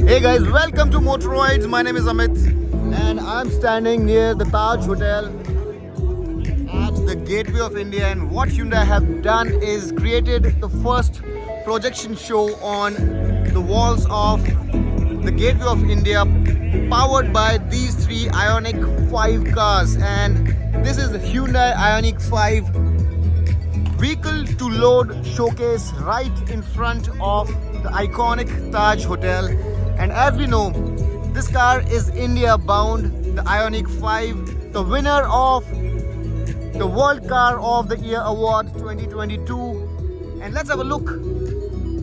Hey guys, welcome to Motoroids. My name is Amit and I'm standing near the Taj Hotel at the Gateway of India, and what Hyundai have done is created the first projection show on the walls of the Gateway of India, powered by these three Ioniq 5 cars. And this is the Hyundai Ioniq 5 vehicle to load showcase right in front of the iconic Taj Hotel. And as we know, this car is India bound, the Ioniq 5, the winner of the World Car of the Year Award 2022. And let's have a look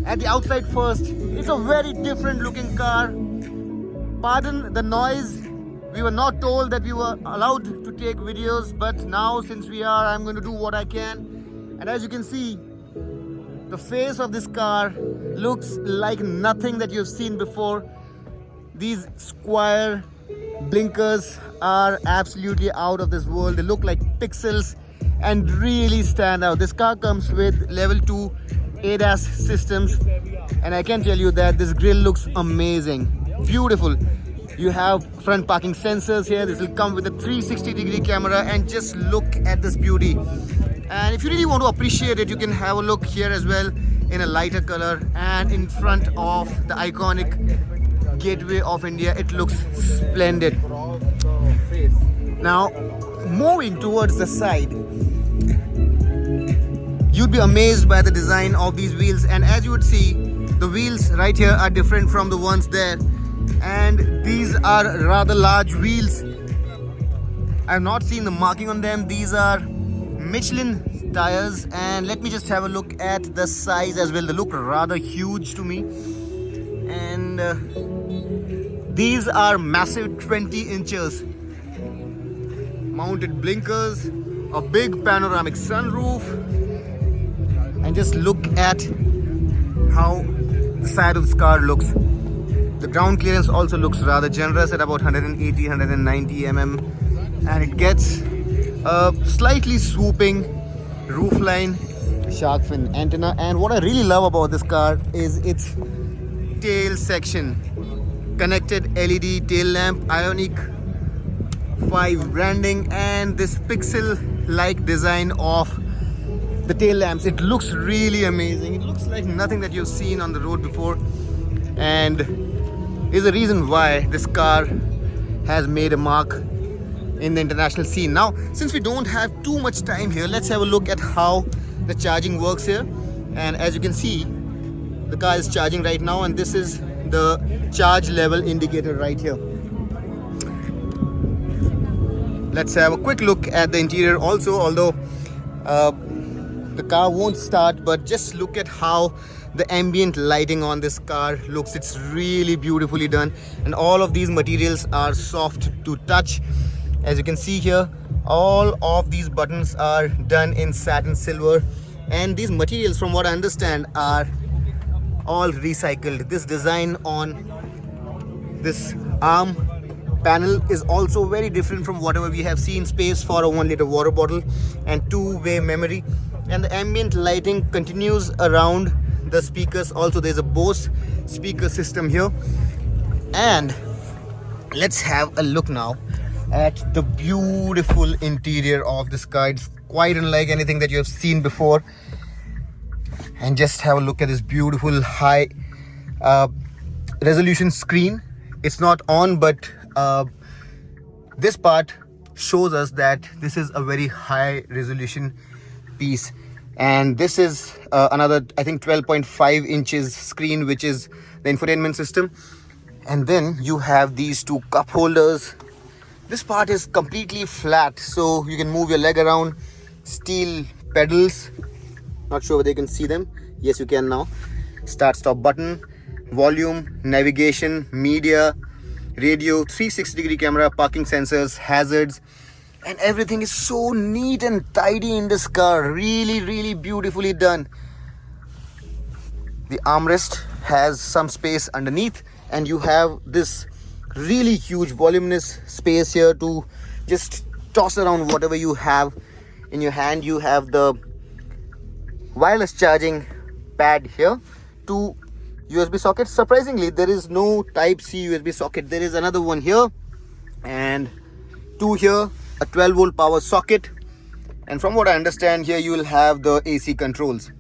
at the outside first. It's a very different looking car. Pardon the noise. We were not told that we were allowed to take videos, but now since we are, I'm going to do what I can. And as you can see, the face of this car looks like nothing that you've seen before. These square blinkers are absolutely out of this world. They look like pixels and really stand out. This car comes with level 2 ADAS systems, and I can tell you that this grille looks amazing, beautiful. You have front parking sensors here. This will come with a 360-degree camera, and just look at this beauty. And if you really want to appreciate it, you can have a look here as well in a lighter color, and in front of the iconic Gateway of India. It looks splendid. Now moving towards the side, you'd be amazed by the design of these wheels, and as you would see, the wheels right here are different from the ones there, and these are rather large wheels. I've not seen the marking on them. These are Michelin tires, and let me just have a look at the size as well. They look rather huge to me, and these are massive 20 inches. Mounted blinkers, a big panoramic sunroof, and just look at how the side of this car looks. The ground clearance also looks rather generous at about 180-190 mm, and it gets a slightly swooping roofline, shark fin antenna. And what I really love about this car is its tail section. Connected LED tail lamp, Ioniq 5 branding, and this pixel-like design of the tail lamps. It looks really amazing. It looks like nothing that you've seen on the road before, and is the reason why this car has made a mark in the international scene. Now, since we don't have too much time here, let's have a look at how the charging works here. And as you can see, the car is charging right now, and this is the charge level indicator right here. Let's have a quick look at the interior also, although the car won't start, but just look at how the ambient lighting on this car looks. It's really beautifully done, and all of these materials are soft to touch. As you can see here, all of these buttons are done in satin silver, and these materials, from what I understand, are all recycled. This design on this arm panel is also very different from whatever we have seen. Space for a 1-liter water bottle and two-way memory, and the ambient lighting continues around the speakers. Also, there's a Bose speaker system here. And let's have a look now at the beautiful interior of this car. It's quite unlike anything that you have seen before. And just have a look at this beautiful high resolution screen. It's not on, but this part shows us that this is a very high resolution piece. And this is another, I think, 12.5 inches screen, which is the infotainment system. And then you have these two cup holders. This part is completely flat, so you can move your leg around. Steel pedals, not sure whether you can see them. Yes, you can now. Start stop button, volume, navigation, media, radio, 360-degree camera, parking sensors, hazards, and everything is so neat and tidy in this car. Really beautifully done. The armrest has some space underneath, and you have this really huge voluminous space here to just toss around whatever you have in your hand. You have the wireless charging pad here to USB sockets. Surprisingly, there is no type C USB socket. There is another one here and two here, a 12 volt power socket, and from what I understand here you will have the AC controls.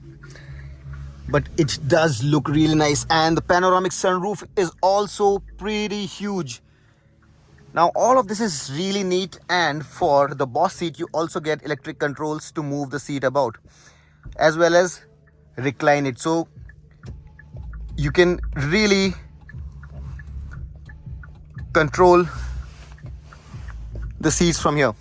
But it does look really nice, and the panoramic sunroof is also pretty huge. Now all of this is really neat, and for the boss seat you also get electric controls to move the seat about as well as recline it, so you can really control the seats from here.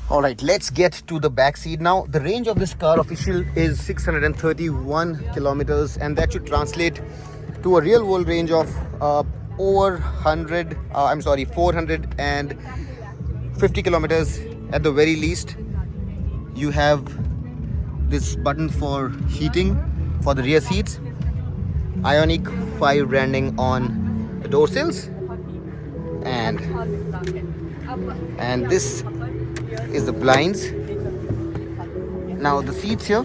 All right, let's get to the back seat now. The range of this car official is 631 kilometers, and that should translate to a real world range of over 450 kilometers at the very least. You have this button for heating for the rear seats, Ioniq 5 branding on the door sills, and this is the blinds. Now the seats here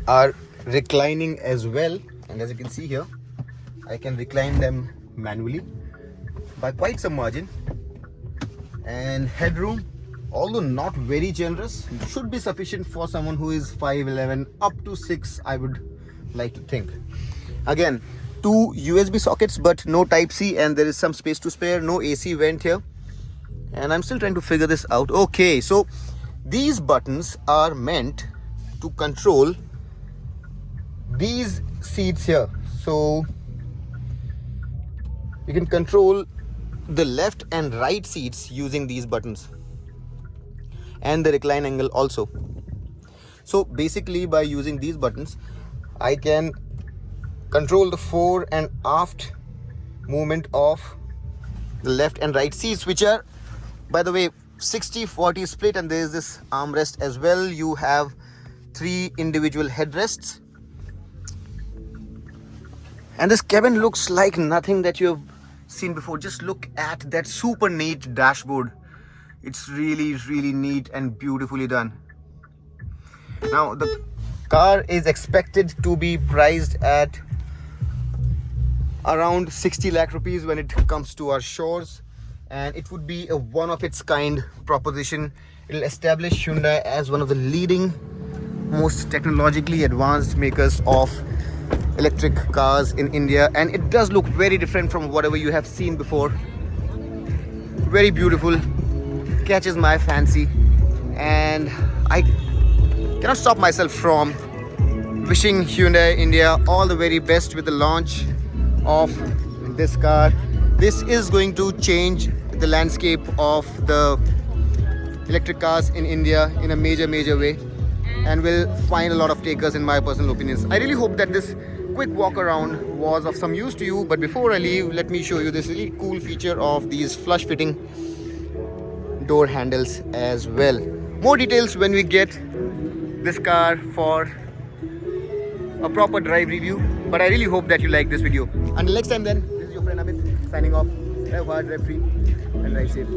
are reclining as well, and as you can see here, I can recline them manually by quite some margin. And headroom, although not very generous, should be sufficient for someone who is 5'11", up to 6, I would like to think. Again, two USB sockets but no type C, and there is some space to spare. No AC vent here, and I'm still trying to figure this out. Okay, so these buttons are meant to control these seats here. So you can control the left and right seats using these buttons, and the recline angle also. So basically by using these buttons I can control the fore and aft movement of the left and right seats, which are, by the way, 60-40 split, and there is this armrest as well. You have 3 individual headrests, and this cabin looks like nothing that you have seen before. Just look at that super neat dashboard. It's really neat and beautifully done. Now the car is expected to be priced at around 60 lakh rupees when it comes to our shores, and it would be a one of its kind proposition. It will establish Hyundai as one of the leading, most technologically advanced makers of electric cars in India, and it does look very different from whatever you have seen before. Very beautiful, catches my fancy, and I cannot stop myself from wishing Hyundai India all the very best with the launch of this car. This is going to change the landscape of the electric cars in India in a major way, and will find a lot of takers in my personal opinions. I really hope that this quick walk around was of some use to you, but before I leave, let me show you this really cool feature of these flush fitting door handles as well. More details when we get this car for a proper drive review, but I really hope that you like this video. Until next time then, this is your friend Amit signing off. Drive hard, drive free, and drive safe.